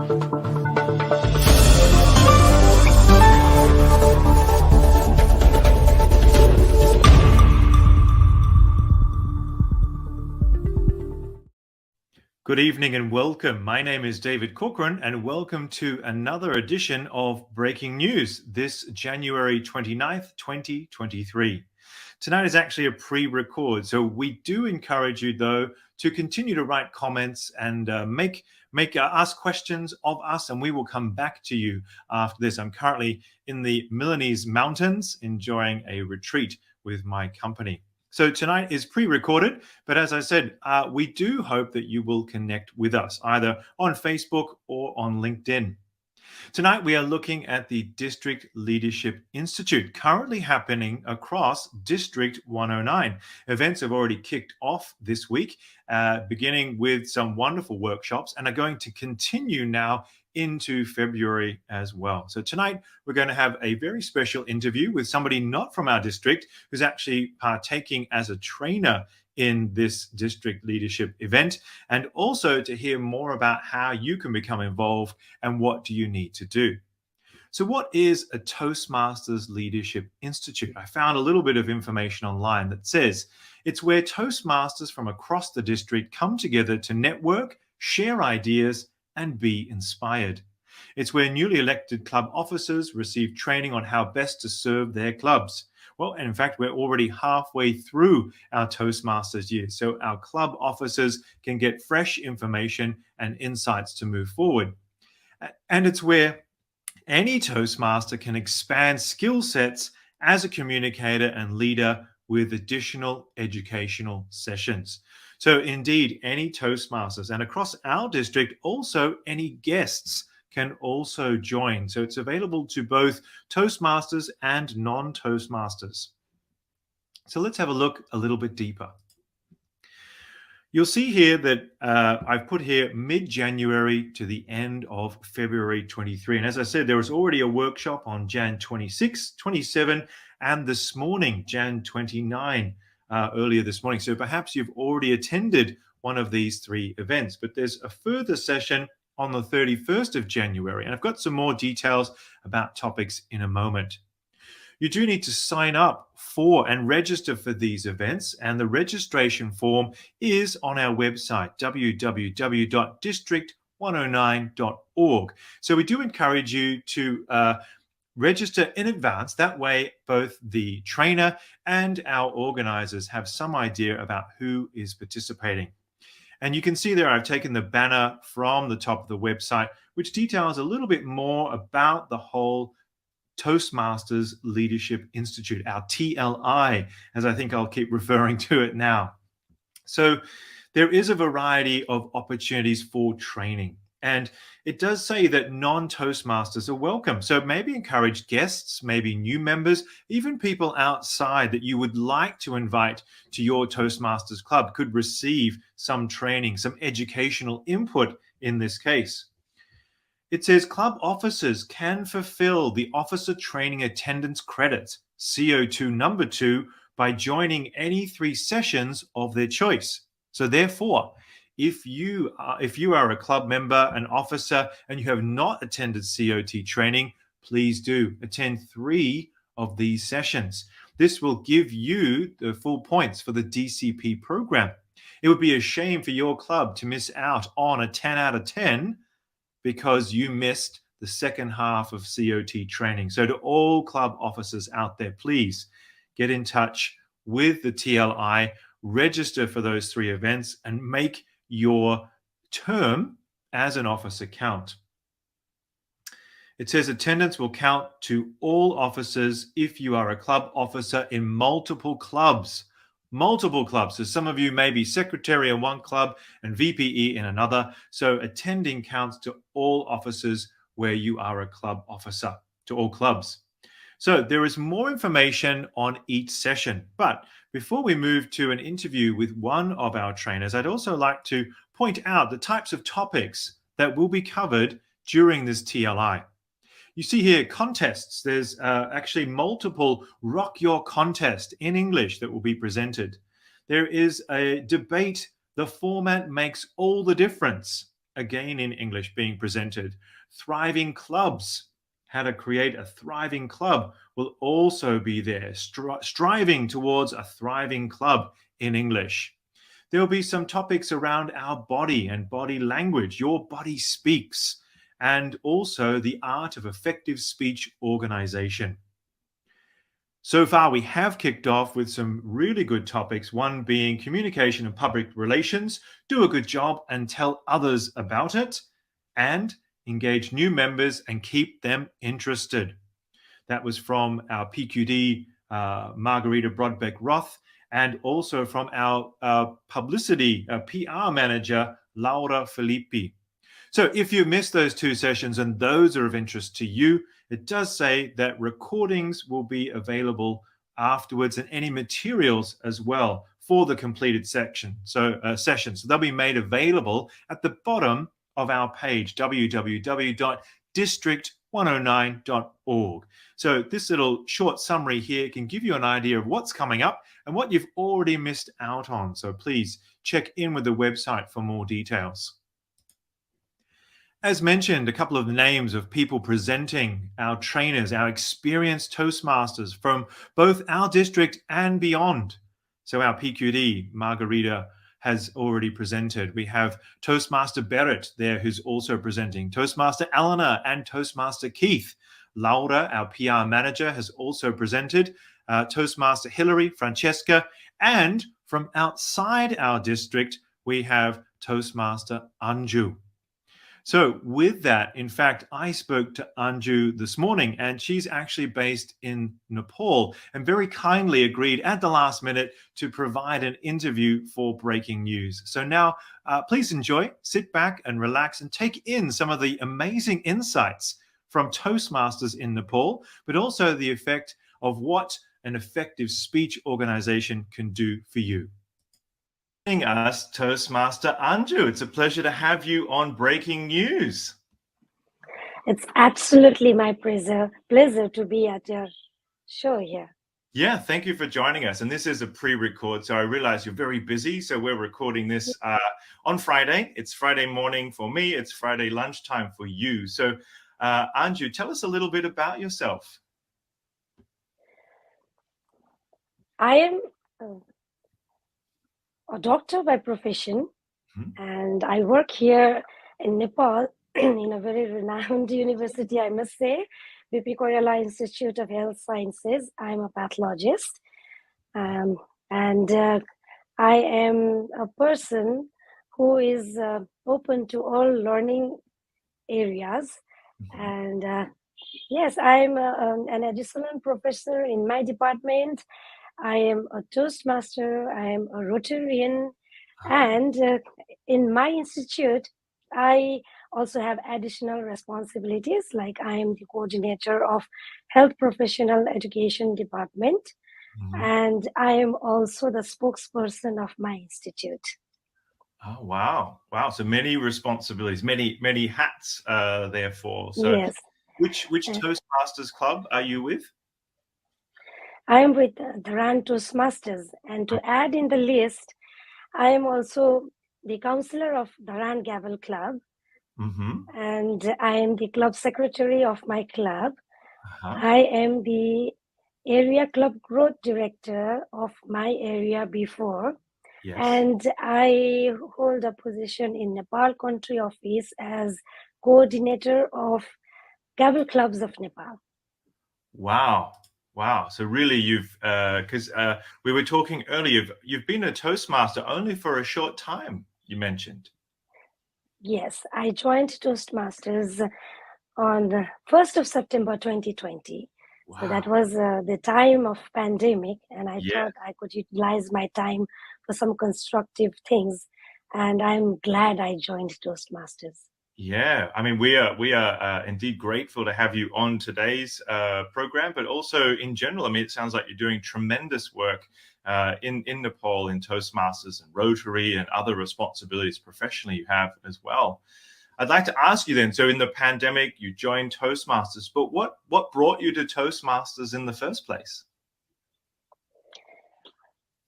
Good evening and welcome. My name is David Corcoran and welcome to another edition of Breaking News this January 29th, 2023. Tonight is actually a pre-record, so we do encourage you though to continue to write comments and ask questions of us, and we will come back to you after this. I'm currently in the Milanese Mountains enjoying a retreat with my company. So tonight is pre-recorded, but as I said, we do hope that you will connect with us either on Facebook or on LinkedIn. Tonight, we are looking at the District Leadership Institute, currently happening across District 109. Events have already kicked off this week, beginning with some wonderful workshops, and are going to continue now into February as well. So tonight, we're going to have a very special interview with somebody not from our district who's actually partaking as a trainer in this district leadership event, and also to hear more about how you can become involved and what do you need to do. So what is a Toastmasters Leadership Institute? I found a little bit of information online that says it's where Toastmasters from across the district come together to network, share ideas, and be inspired. It's where newly elected club officers receive training on how best to serve their clubs. Well, and in fact, we're already halfway through our Toastmasters year, so our club officers can get fresh information and insights to move forward. And it's where any Toastmaster can expand skill sets as a communicator and leader with additional educational sessions. So indeed, any Toastmasters, and across our district, also any guests can also join. So it's available to both Toastmasters and non-Toastmasters. So let's have a look a little bit deeper. You'll see here that I've put here mid-January to the end of February 23. And as I said, there was already a workshop on Jan 26, 27, and this morning, Jan 29, earlier this morning. So perhaps you've already attended one of these three events, but there's a further session on the 31st of January. And I've got some more details about topics in a moment. You do need to sign up for and register for these events, and the registration form is on our website, www.district109.org. So we do encourage you to register in advance. That way, both the trainer and our organizers have some idea about who is participating. And you can see there, I've taken the banner from the top of the website, which details a little bit more about the whole Toastmasters Leadership Institute, our TLI, as I think I'll keep referring to it now. So there is a variety of opportunities for training. And it does say that non-Toastmasters are welcome. So maybe encourage guests, maybe new members, even people outside that you would like to invite to your Toastmasters club could receive some training, some educational input in this case. It says club officers can fulfill the officer training attendance credits, CO2 number 2, by joining any 3 sessions of their choice. So therefore, if you are a club member, an officer, and you have not attended COT training, please do attend 3 of these sessions. This will give you the full points for the DCP program. It would be a shame for your club to miss out on a 10 out of 10 because you missed the second half of COT training. So to all club officers out there, please get in touch with the TLI, register for those 3 events, and make your term as an officer count. It says attendance will count to all officers if you are a club officer in multiple clubs. Multiple clubs. So some of you may be secretary in one club and VPE in another. So attending counts to all officers where you are a club officer, to all clubs. So there is more information on each session. But before we move to an interview with one of our trainers, I'd also like to point out the types of topics that will be covered during this TLI. You see here contests. There's actually multiple Rock Your Contest in English that will be presented. There is a debate, The Format Makes All the Difference. again in English, being presented. Thriving clubs, how to create a thriving club, will also be there. Striving towards a thriving club in English. There will be some topics around our body and body language. Your body speaks. And also the art of effective speech organization. So far, we have kicked off with some really good topics, one being communication and public relations, do a good job and tell others about it, and engage new members and keep them interested. That was from our PQD, Margarita Brodbeck-Roth, and also from our publicity PR manager, Laura Filippi. So if you missed those two sessions and those are of interest to you, it does say that recordings will be available afterwards and any materials as well for the completed sessions. So they'll be made available at the bottom of our page, www.district109.org. So this little short summary here can give you an idea of what's coming up and what you've already missed out on. So please check in with the website for more details. As mentioned, a couple of names of people presenting, our trainers, our experienced Toastmasters from both our district and beyond. So our PQD, Margarita, has already presented. We have Toastmaster Barrett there, who's also presenting, Toastmaster Eleanor and Toastmaster Keith. Laura, our PR manager, has also presented, Toastmaster Hillary, Francesca, and from outside our district, we have Toastmaster Anju. So with that, in fact, I spoke to Anju this morning, and she's actually based in Nepal and very kindly agreed at the last minute to provide an interview for Breaking News. So now please enjoy, sit back and relax and take in some of the amazing insights from Toastmasters in Nepal, but also the effect of what an effective speech organization can do for you. Us, Toastmaster Anju. It's a pleasure to have you on Breaking News. It's absolutely my pleasure to be at your show here. Yeah, thank you for joining us. And this is a pre-record, so I realize you're very busy. So we're recording this on Friday. It's Friday morning for me. It's Friday lunchtime for you. So Anju, tell us a little bit about yourself. I am a doctor by profession, and I work here in Nepal in a very renowned university, I must say, BP Koirala Institute of Health Sciences. I'm a pathologist, and I am a person who is open to all learning areas. And yes, I'm an additional professor in my department. I am a Toastmaster, I am a Rotarian, and in my institute, I also have additional responsibilities, like I am the coordinator of Health Professional Education Department, and I am also the spokesperson of my institute. Oh, wow. Wow. So many responsibilities, many hats therefore. So yes. Which Toastmasters club are you with? I am with the Dharan Toastmasters, and to add in the list, I am also the counselor of Dharan Gavel Club, and I am the club secretary of my club. I am the area club growth director of my area before, and I hold a position in Nepal Country Office as coordinator of Gavel Clubs of Nepal. Wow. Wow. So really you've, because we were talking earlier, you've been a Toastmaster only for a short time, you mentioned. Yes, I joined Toastmasters on the 1st of September 2020. Wow. So that was the time of pandemic, and I thought I could utilize my time for some constructive things, and I'm glad I joined Toastmasters. Yeah, I mean, we are indeed grateful to have you on today's program, but also in general, I mean, it sounds like you're doing tremendous work in Nepal in Toastmasters and Rotary and other responsibilities professionally you have as well. I'd like to ask you then, so in the pandemic, you joined Toastmasters, but what brought you to Toastmasters in the first place?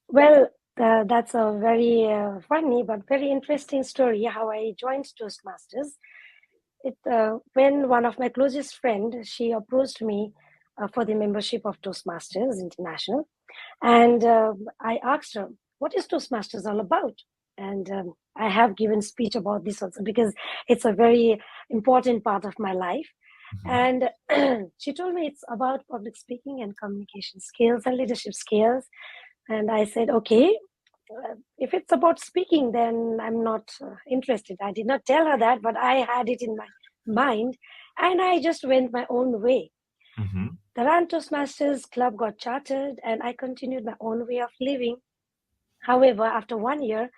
Well, that's a very funny but very interesting story how I joined Toastmasters. When one of my closest friend, she approached me for the membership of Toastmasters International, and I asked her, "What is Toastmasters all about?" And I have given speech about this also because it's a very important part of my life. Mm-hmm. And she told me it's about public speaking and communication skills and leadership skills. And I said, okay, if it's about speaking, then I'm not interested. I did not tell her that, but I had it in my mind, and I just went my own way. Mm-hmm. The Run Toastmasters Club got chartered, and I continued my own way of living. However, after 1 year,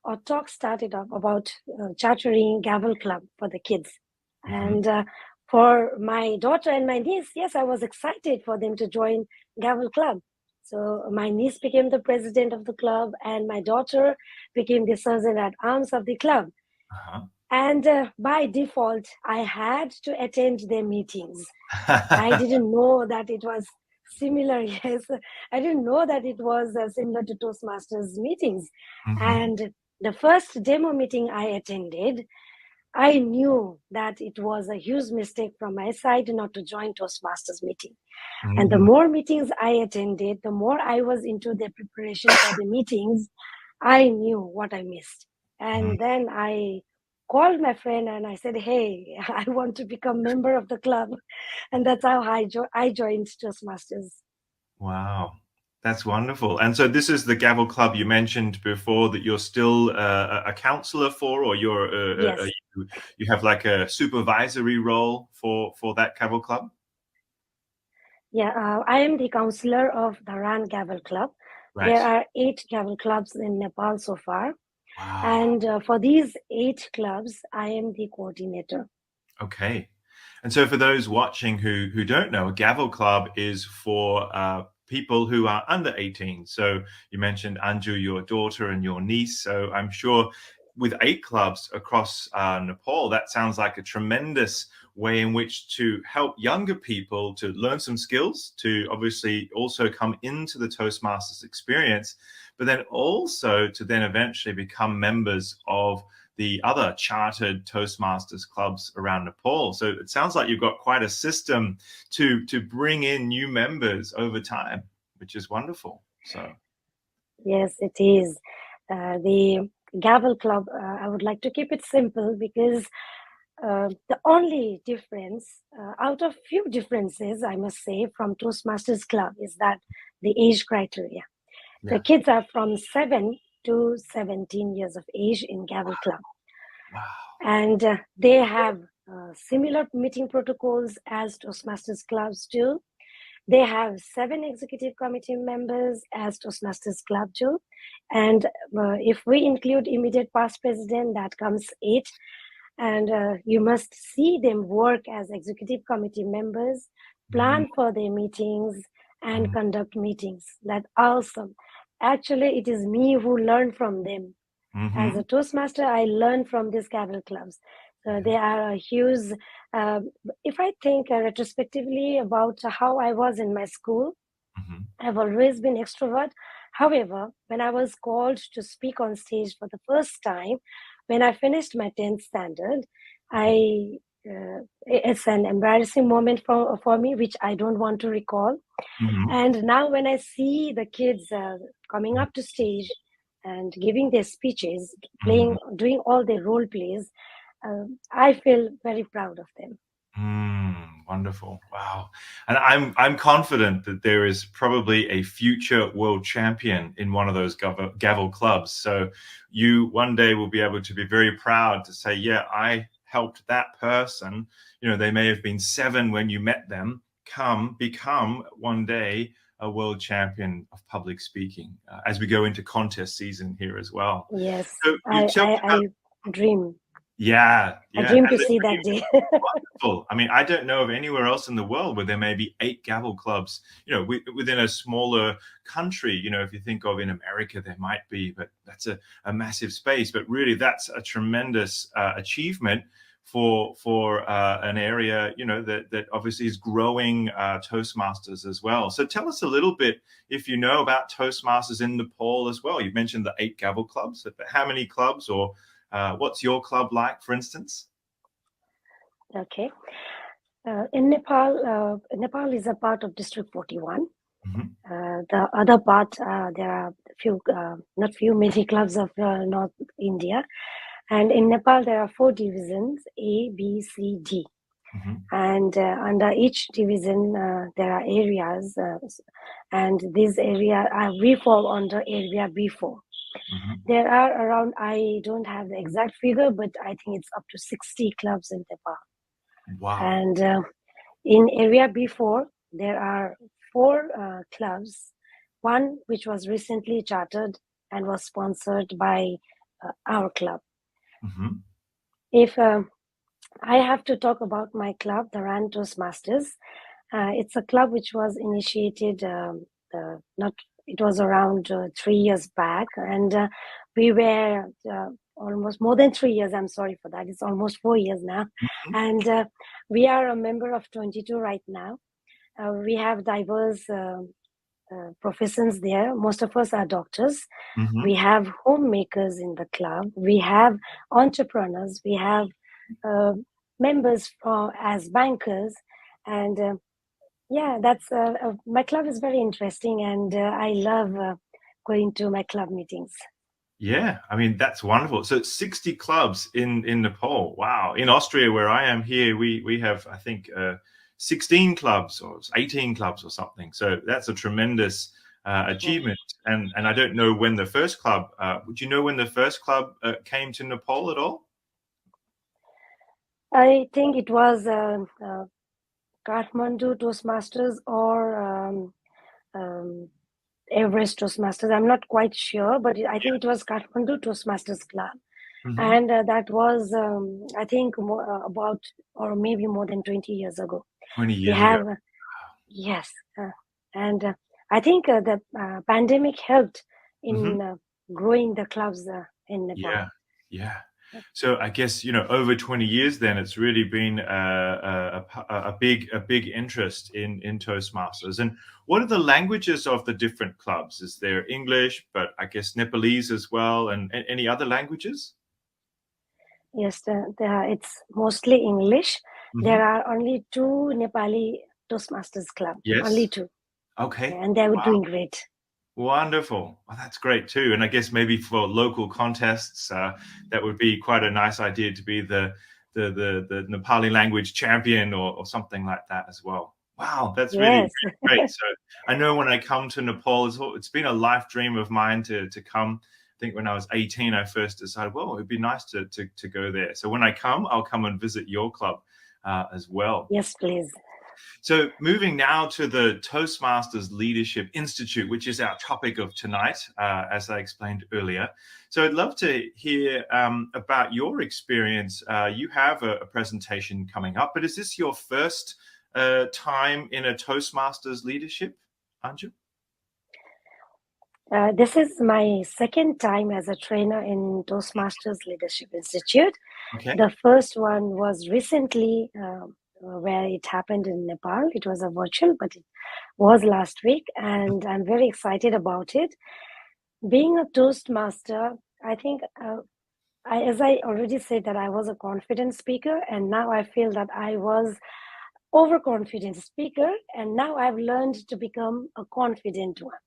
a talk started up about chartering Gavel Club for the kids. Mm-hmm. And for my daughter and my niece, yes, I was excited for them to join Gavel Club. So my niece became the president of the club, and my daughter became the sergeant at arms of the club. Uh-huh. And by default, I had to attend their meetings. I didn't know that it was similar. Yes, I didn't know that it was similar to Toastmasters meetings. Mm-hmm. And the first demo meeting I attended, I knew that it was a huge mistake from my side not to join Toastmasters meeting. And the Mm-hmm. more meetings I attended, the more I was into the preparation for the meetings, I knew what I missed. And then I called my friend and I said, hey, I want to become member of the club. And that's how I joined Toastmasters. Wow, that's wonderful. And so this is the Gavel Club you mentioned before that you're still a counselor for, or Yes. you have like a supervisory role for that Gavel Club? Yeah, I am the counselor of the Ran Gavel Club. Right. There are 8 Gavel clubs in Nepal so far. Wow. And for these 8 clubs, I am the coordinator. Okay. And so for those watching who don't know, a Gavel Club is for people who are under 18. So you mentioned Anju, your daughter, and your niece. So I'm sure with 8 clubs across Nepal, that sounds like a tremendous way in which to help younger people to learn some skills, to obviously also come into the Toastmasters experience, but then also to then eventually become members of the other chartered Toastmasters clubs around Nepal. So it sounds like you've got quite a system to bring in new members over time, which is wonderful. So Yes, it is. The Gavel Club, I would like to keep it simple because the only difference, out of few differences, I must say, from Toastmasters Club is that the age criteria. The yeah. kids are from 7 to 17 years of age in Gavel Club. Wow. And they have similar meeting protocols as Toastmasters clubs do. They have 7 executive committee members as Toastmasters club do. And if we include immediate past president, that comes 8. And you must see them work as executive committee members, plan for their meetings, and conduct meetings. That's awesome. Actually, it is me who learned from them. As a Toastmaster, I learned from these Gavel clubs. So they are a huge, if I think retrospectively about how I was in my school, I've always been extrovert. However, when I was called to speak on stage for the first time, when I finished my 10th standard, it's an embarrassing moment for me, which I don't want to recall. And now when I see the kids coming up to stage and giving their speeches, doing all their role plays, I feel very proud of them. Wonderful. Wow. And I'm confident that there is probably a future world champion in one of those Gavel clubs. So you one day will be able to be very proud to say, yeah, I helped that person. You know, they may have been 7 when you met them, become one day a world champion of public speaking as we go into contest season here as well. Yes, So you tell me about, I dream. yeah. I And dream to see that day. wonderful. I mean, I don't know of anywhere else in the world where there may be 8 Gavel clubs, you know, within a smaller country. You know, if you think of in America, there might be, but that's a massive space. But really, that's a tremendous achievement for an area, that obviously is growing Toastmasters as well. So tell us a little bit, if you know, about Toastmasters in Nepal as well. You mentioned the 8 gavel clubs, but how many clubs, or what's your club like, for instance? Okay. In Nepal, Nepal is a part of District 41. The other part, there are many clubs of North India. And in Nepal, there are 4 divisions, A, B, C, D. And under each division, there are areas. And this area, we fall under area B4. There are around, I don't have the exact figure, but I think it's up to 60 clubs in Nepal. Wow. And in area B4, there are 4 clubs, one which was recently chartered and was sponsored by our club. If I have to talk about my club, the Ran Toastmasters, it's a club which was initiated, it was around 3 years back, and we were almost more than 3 years, I'm sorry for that, it's almost 4 years now, and we are a member of 22 right now. We have diverse professions there. Most of us are doctors. We have homemakers in the club. We have entrepreneurs. We have members as bankers, and that's my club is very interesting, and I love going to my club meetings. Yeah, I mean, that's wonderful. So 60 clubs in Nepal. Wow. In Austria, where I am here, we have, I think, 16 clubs or 18 clubs or something. So that's a tremendous achievement. And I don't know when the first club, would you know when the first club came to Nepal at all? I think it was Kathmandu Toastmasters or Everest Toastmasters. I'm not quite sure, but I think it was Kathmandu Toastmasters Club. And that was, I think, about, or maybe more than 20 years ago. 20 years ago. Yes. And I think the pandemic helped in growing the clubs in Nepal. Yeah. So I guess, over 20 years then, it's really been a big interest in Toastmasters. And what are the languages of the different clubs? Is there English, but I guess Nepalese as well, and any other languages? Yes, it's mostly English. There are only 2 Nepali Toastmasters club. Yes. Only 2. Okay. And they were doing great. Wonderful. Well, that's great too. And I guess maybe for local contests, that would be quite a nice idea to be the Nepali language champion or something like that as well. Wow, that's really great. So I know when I come to Nepal, it's been a life dream of mine to come. I think when I was 18, I first decided, well, it'd be nice to go there. So when I come, I'll come and visit your club as well. Yes, please. So moving now to the Toastmasters Leadership Institute, which is our topic of tonight, as I explained earlier. So I'd love to hear about your experience. You have a presentation coming up, but is this your first time in a Toastmasters leadership, Anju? This is my second time as a trainer in Toastmasters Leadership Institute. Okay. The first one was recently where it happened in Nepal. It was a virtual, but it was last week, and I'm very excited about it. Being a Toastmaster, I think, as I already said, that I was a confident speaker, and now I feel that I was overconfident speaker, and now I've learned to become a confident one.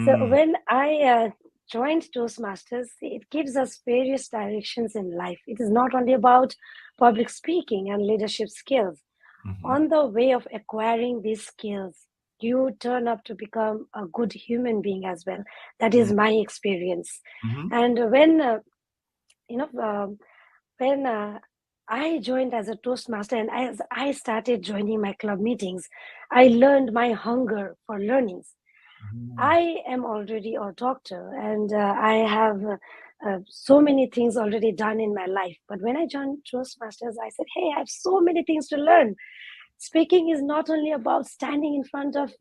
So when I joined Toastmasters, it gives us various directions in life. It is not only about public speaking and leadership skills. On the way of acquiring these skills, you turn up to become a good human being as well. That is my experience. And when I joined as a Toastmaster, and as I started joining my club meetings, I learned my hunger for learnings. I am already a doctor, and I have so many things already done in my life. But when I joined Toastmasters, I said, hey, I have so many things to learn. Speaking is not only about standing in front of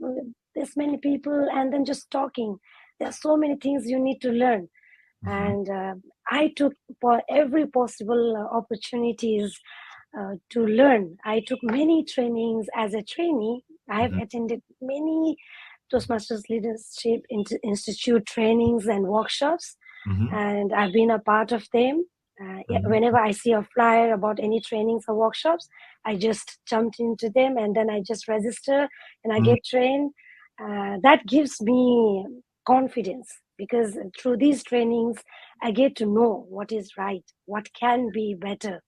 this many people and then just talking. There are so many things you need to learn. And I took for every possible opportunities to learn. I took many trainings as a trainee. I have attended many Toastmasters Leadership Institute trainings and workshops, and I've been a part of them. Whenever I see a flyer about any trainings or workshops, I just jumped into them, and then I just register and I get trained. That gives me confidence, because through these trainings, I get to know what is right, what can be better.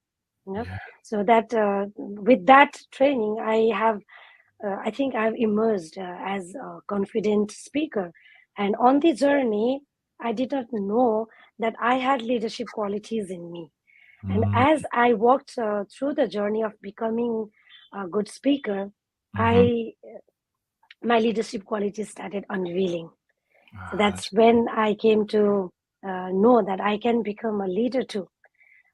So that with that training, I think I've emerged as a confident speaker. And on the journey, I did not know that I had leadership qualities in me. And as I walked through the journey of becoming a good speaker, my leadership qualities started unveiling. So that's when I came to know that I can become a leader too.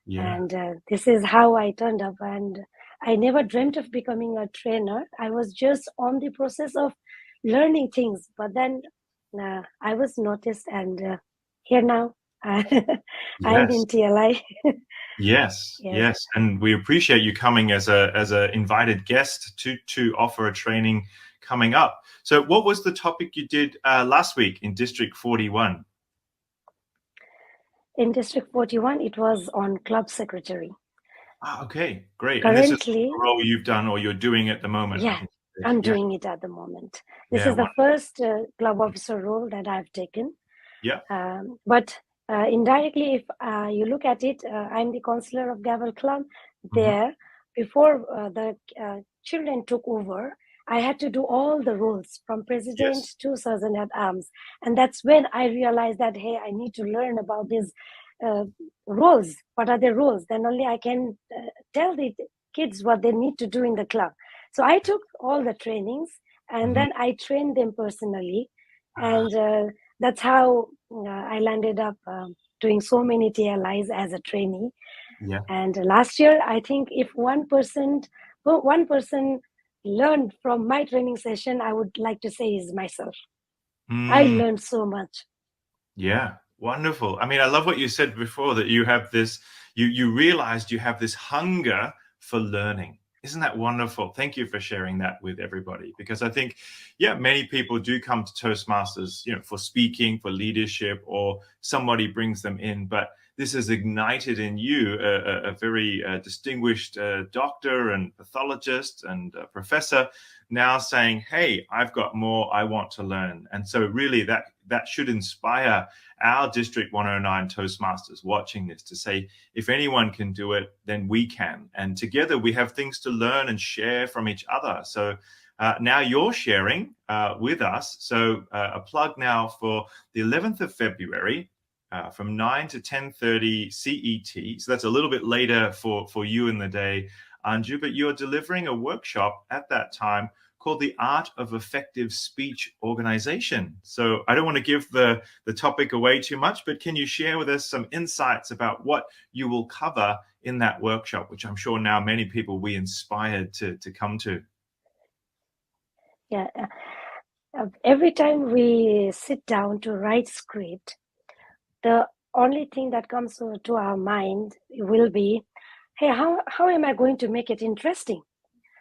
And this is how I turned up. And I never dreamt of becoming a trainer. I was just on the process of learning things. But then I was noticed, and here now I'm in TLI. Yes. And we appreciate you coming as a invited guest to offer a training coming up. So what was the topic you did last week in District 41? In District 41, it was on club secretary. Okay, great. Currently, and this is the role you've done or you're doing at the moment? Yeah, I'm doing it at the moment. This is the first club officer role that I've taken. Yeah. But indirectly, if you look at it, I'm the counselor of Gavel Club there. Before the children took over, I had to do all the roles from president to sergeant at arms. And that's when I realized that, hey, I need to learn about these roles. What are the roles? Then only I can tell the kids what they need to do in the club. So I took all the trainings, and then I trained them personally. And that's how I landed up doing so many TLIs as a trainee. And last year, I think if one person learned from my training session, I would like to say is myself. I learned so much. Yeah, wonderful. I mean, I love what you said before, that you have this, you realized you have this hunger for learning. Isn't that wonderful? Thank you for sharing that with everybody, because I think, many people do come to Toastmasters, for speaking, for leadership, or somebody brings them in, but this has ignited in you a very distinguished doctor and pathologist and professor now saying, hey, I've got more I want to learn. And so really that should inspire our District 109 Toastmasters watching this to say, if anyone can do it, then we can. And together we have things to learn and share from each other. So now you're sharing with us. So a plug now for the 11th of February, from 9 to 10:30 CET. So that's a little bit later for you in the day, Anju, but you're delivering a workshop at that time called The Art of Effective Speech Organization. So I don't want to give the topic away too much, but can you share with us some insights about what you will cover in that workshop, which I'm sure now many people will be inspired to come to? Yeah. Every time we sit down to write script, the only thing that comes to our mind will be, hey, how am I going to make it interesting?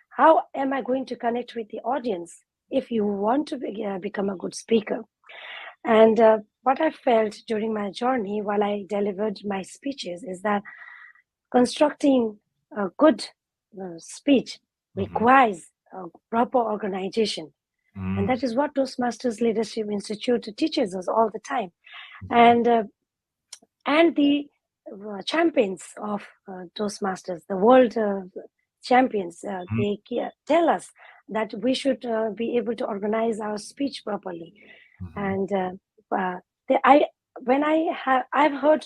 How am I going to connect with the audience if you want to become a good speaker? And what I felt during my journey while I delivered my speeches is that constructing a good speech requires a proper organization. And that is what Toastmasters Leadership Institute teaches us all the time. And the champions of Toastmasters, the world champions, they tell us that we should be able to organize our speech properly. And I've heard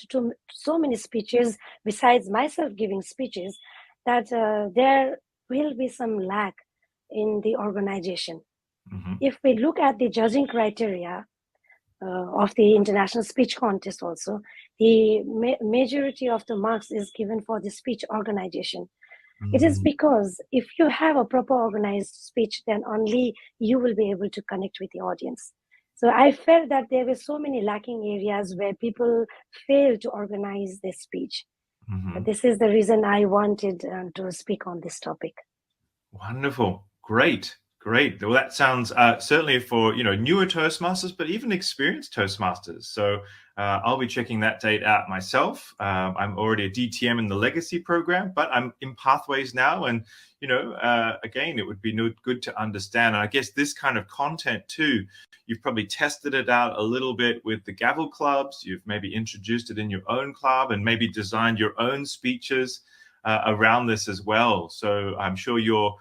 so many speeches besides myself giving speeches that there will be some lack in the organization. If we look at the judging criteria of the international speech contest also, the majority of the marks is given for the speech organization. It is because if you have a proper organized speech, then only you will be able to connect with the audience. So I felt that there were so many lacking areas where people fail to organize their speech. Mm-hmm. This is the reason I wanted to speak on this topic. Wonderful. Great. Great. Well, that sounds certainly for, newer Toastmasters, but even experienced Toastmasters. So I'll be checking that date out myself. I'm already a DTM in the Legacy program, but I'm in Pathways now. And, again, it would be good to understand. And I guess this kind of content too, you've probably tested it out a little bit with the Gavel clubs. You've maybe introduced it in your own club and maybe designed your own speeches around this as well. So I'm sure you're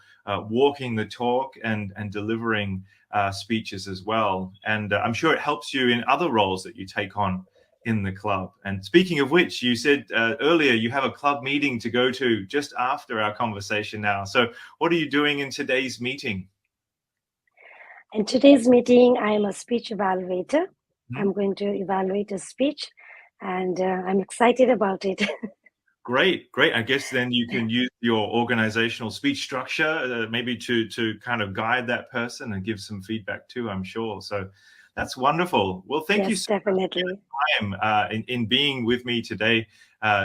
walking the talk and delivering speeches as well. And I'm sure it helps you in other roles that you take on in the club. And speaking of which, you said earlier you have a club meeting to go to just after our conversation now. So what are you doing in today's meeting? In today's meeting, I am a speech evaluator. Mm-hmm. I'm going to evaluate a speech, and I'm excited about it. Great. I guess then you can use your organizational speech structure maybe to kind of guide that person and give some feedback too, I'm sure. So that's wonderful. Well, thank you so definitely. much for your time in being with me today,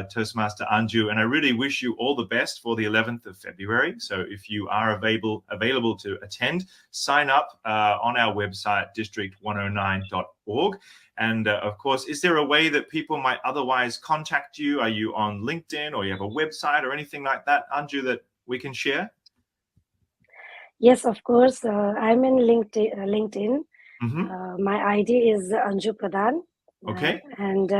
Toastmaster Anju. And I really wish you all the best for the 11th of February. So if you are available to attend, sign up on our website, district109.org. And of course, is there a way that people might otherwise contact you? Are you on LinkedIn or you have a website or anything like that, Anju, that we can share? Yes, of course. I'm in LinkedIn. Mm-hmm. My ID is Anju Pradhan. Okay. And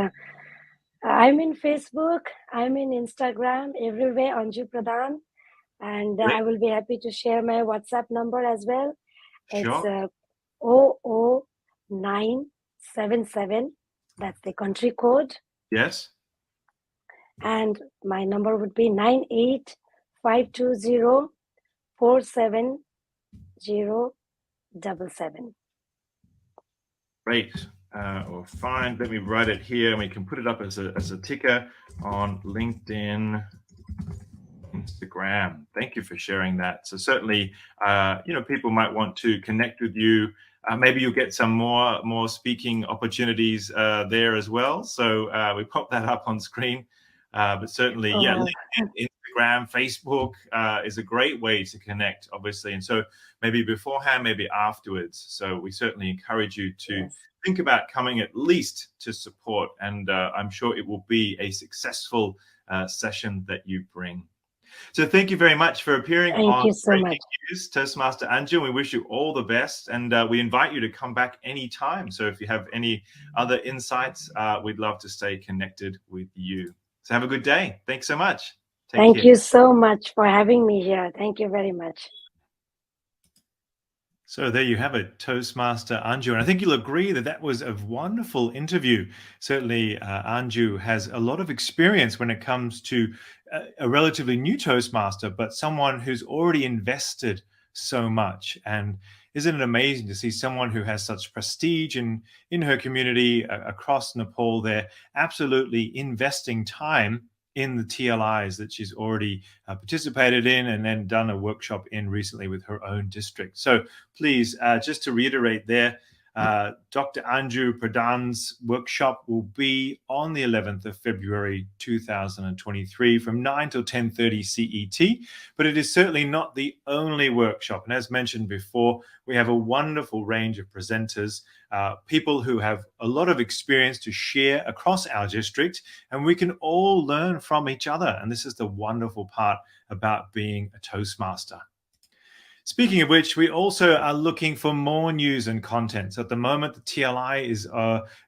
I'm in Facebook. I'm in Instagram. Everywhere, Anju Pradhan. And I will be happy to share my WhatsApp number as well. Sure. It's 00977. That's the country code. Yes. And my number would be 985204707. Great. Well, fine. Let me write it here, and we can put it up as a ticker on LinkedIn, Instagram. Thank you for sharing that. So certainly, people might want to connect with you. Maybe you'll get some more speaking opportunities there as well. So we pop that up on screen. But certainly, LinkedIn, Instagram, Facebook is a great way to connect, obviously. And so maybe beforehand, maybe afterwards. So we certainly encourage you to think about coming at least to support. And I'm sure it will be a successful session that you bring. So thank you very much for appearing on Breaking News, Toastmaster Anju. We wish you all the best, and we invite you to come back anytime. So if you have any other insights, we'd love to stay connected with you. So have a good day. Thanks so much. Thank you so much for having me here. Thank you very much. So there you have it, Toastmaster Anju. And I think you'll agree that was a wonderful interview. Certainly, Anju has a lot of experience when it comes to a relatively new Toastmaster, but someone who's already invested so much. And isn't it amazing to see someone who has such prestige in her community across Nepal? They're absolutely investing time in the TLIs that she's already participated in and then done a workshop in recently with her own district. So please, just to reiterate there, Dr. Anju Pradhan's workshop will be on the 11th of February 2023 from 9 till 10:30 CET, but it is certainly not the only workshop. And as mentioned before, we have a wonderful range of presenters, people who have a lot of experience to share across our district, and we can all learn from each other. And this is the wonderful part about being a Toastmaster. Speaking of which, we also are looking for more news and content. So at the moment, the TLI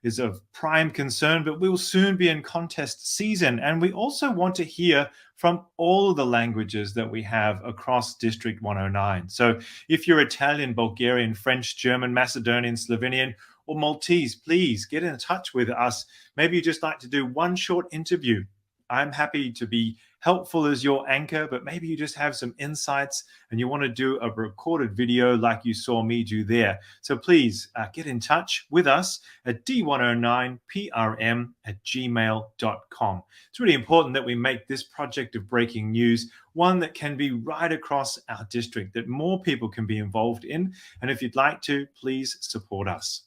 is of prime concern, but we will soon be in contest season. And we also want to hear from all of the languages that we have across District 109. So if you're Italian, Bulgarian, French, German, Macedonian, Slovenian, or Maltese, please get in touch with us. Maybe you just like to do one short interview. I'm happy to be helpful as your anchor, but maybe you just have some insights and you want to do a recorded video like you saw me do there. So please get in touch with us at d109prm@gmail.com. It's really important that we make this project of breaking news one that can be right across our district, that more people can be involved in. And if you'd like to, please support us.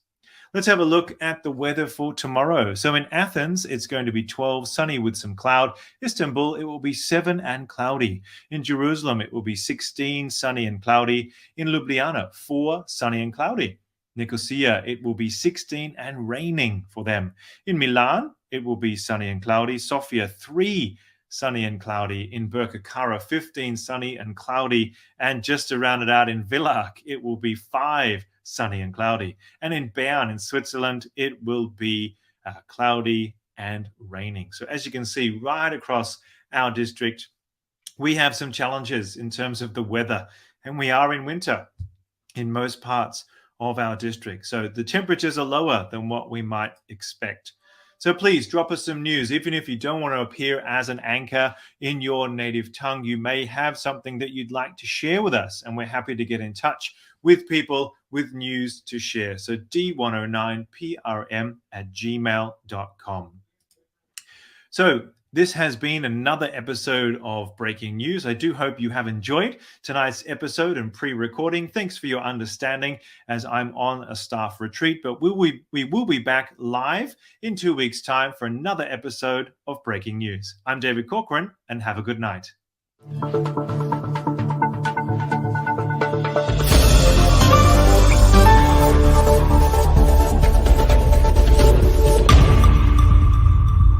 Let's have a look at the weather for tomorrow. So in Athens, it's going to be 12, sunny with some cloud. Istanbul, it will be 7 and cloudy. In Jerusalem, it will be 16, sunny and cloudy. In Ljubljana, 4, sunny and cloudy. Nicosia, it will be 16 and raining for them. In Milan, it will be sunny and cloudy. Sofia, 3, sunny and cloudy. In Birkirkara, 15, sunny and cloudy. And just to round it out, in Villach, it will be 5, sunny and cloudy. And in Bern in Switzerland, it will be cloudy and raining. So as you can see, right across our district, we have some challenges in terms of the weather, and we are in winter in most parts of our district. So the temperatures are lower than what we might expect. So please drop us some news. Even if you don't want to appear as an anchor in your native tongue, you may have something that you'd like to share with us, and we're happy to get in touch with people with news to share. So d109prm@gmail.com. So this has been another episode of Breaking News. I do hope you have enjoyed tonight's episode and pre-recording. Thanks for your understanding as I'm on a staff retreat, but we will be back live in 2 weeks' time for another episode of Breaking News. I'm David Corcoran, and have a good night.